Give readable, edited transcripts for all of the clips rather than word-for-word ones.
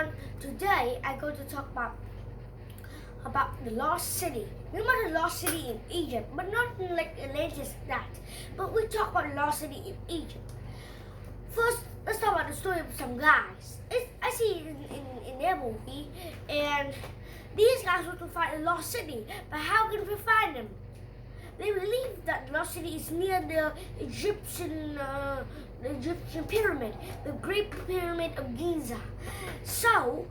everyone. Today I'm going to talk about the lost city. Remember the lost city in Egypt, but not like Atlantis that. But we talk about the lost city in Egypt. First, let's talk about the story of some guys. I see it in their movie, and these guys want to find the lost city. But how can we find them? They believe that the lost city is near the Egyptian pyramid, the Great Pyramid of Giza. So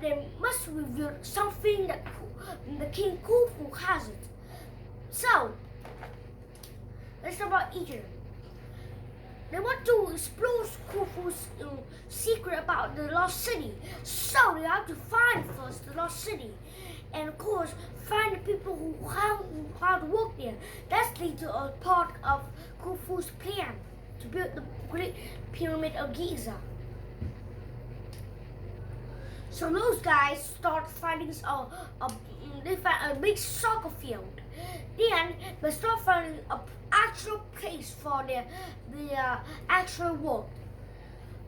they must reveal something that the King Khufu has it. So let's talk about Egypt. They want to explore Khufu's secret about the lost city. So they have to find first the lost city. And of course, find the people who how to work there. That's lead to a part of Khufu's plan to build the Great Pyramid of Giza. So those guys start finding they find a big soccer field. Then they start finding an actual place for their actual work.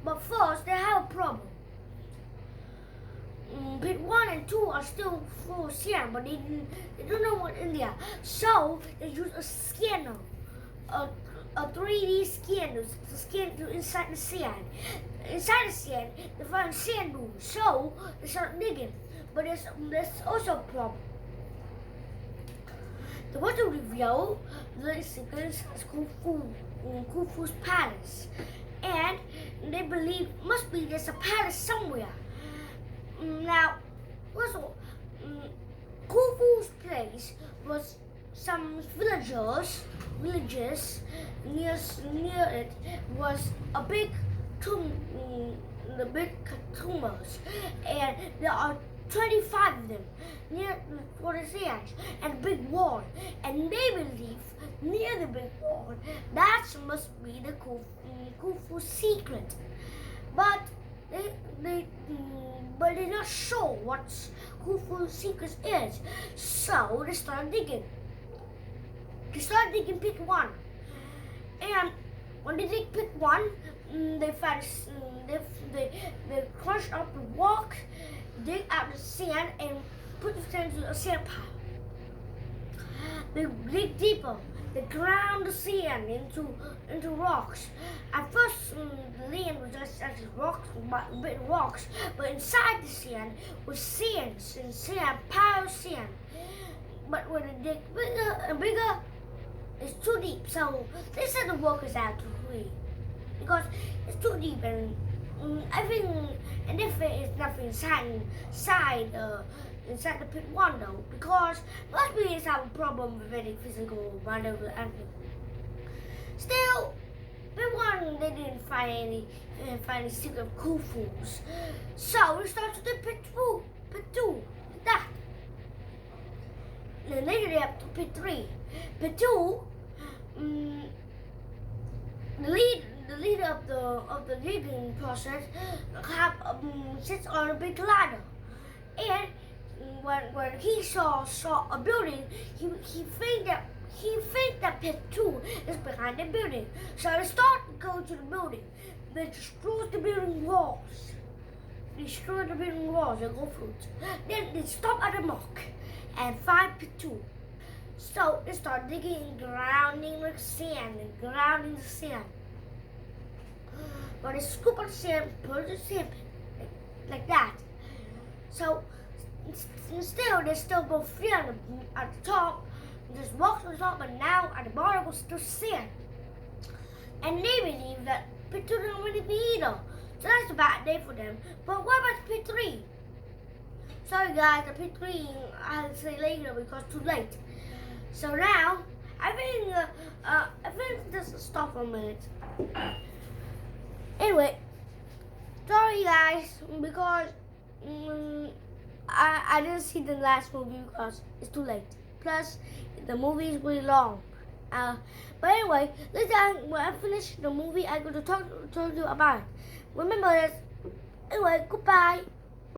But first, they have a problem. Pit 1 and 2 are still full of sand, but they don't know what's in there. So they use a scanner, a 3D scanner to scan through inside the sand. Inside the sand, they find sand dunes. So they start digging. But there's also a problem. They want to reveal the secrets of Khufu's palace, and they believe there's a palace somewhere. Now, first of all, Khufu's place was some villages near it was a big tomb, the big tombs, and there are 25 of them near the sands and a big wall, and they believe near the big wall that must be the Khufu's secret, but they're not sure what Khufu's secret is. So they start digging. They start digging pit 1, and when they dig pit 1, they find they crush up the rock, dig out the sand, and put the sand into a sand pile. They dig deeper. They ground the sand into rocks. At first, the land was just rocks, but inside the sand was sand, pile of sand. But when they dig bigger and bigger, it's too deep. So they send the workers out to free because it's too deep, and I think if it's nothing inside the pit 1 though, because most beings have a problem with any physical matter anything. Still, pit 1 they didn't find any secret of Khufu's. So we started to pit 2, like that. Then later they have to pit 3. Pit 2, the leader of the digging process sits on a big ladder, and when he saw a building, he think that pit 2 is behind the building. So they start to go to the building. They destroy the building walls. They go through it. Then they stop at the mark and find pit 2. So they start digging and grounding the sand. But they scoop up the sand, put it in the sand pit, like that. So still, there's still both three at the top. There's rocks on the top, but now at the bottom was still sand. And they believe that pit 2 didn't really be either. So that's a bad day for them. But what about pit 3? Sorry guys, the pit 3 I'll say later because it's too late. So now I think just stop for a minute. Anyway, sorry guys because I didn't see the last movie because it's too late. Plus, the movie is really long. But anyway, when I finish the movie, I'm going to talk to you about it. Remember this. Anyway, goodbye.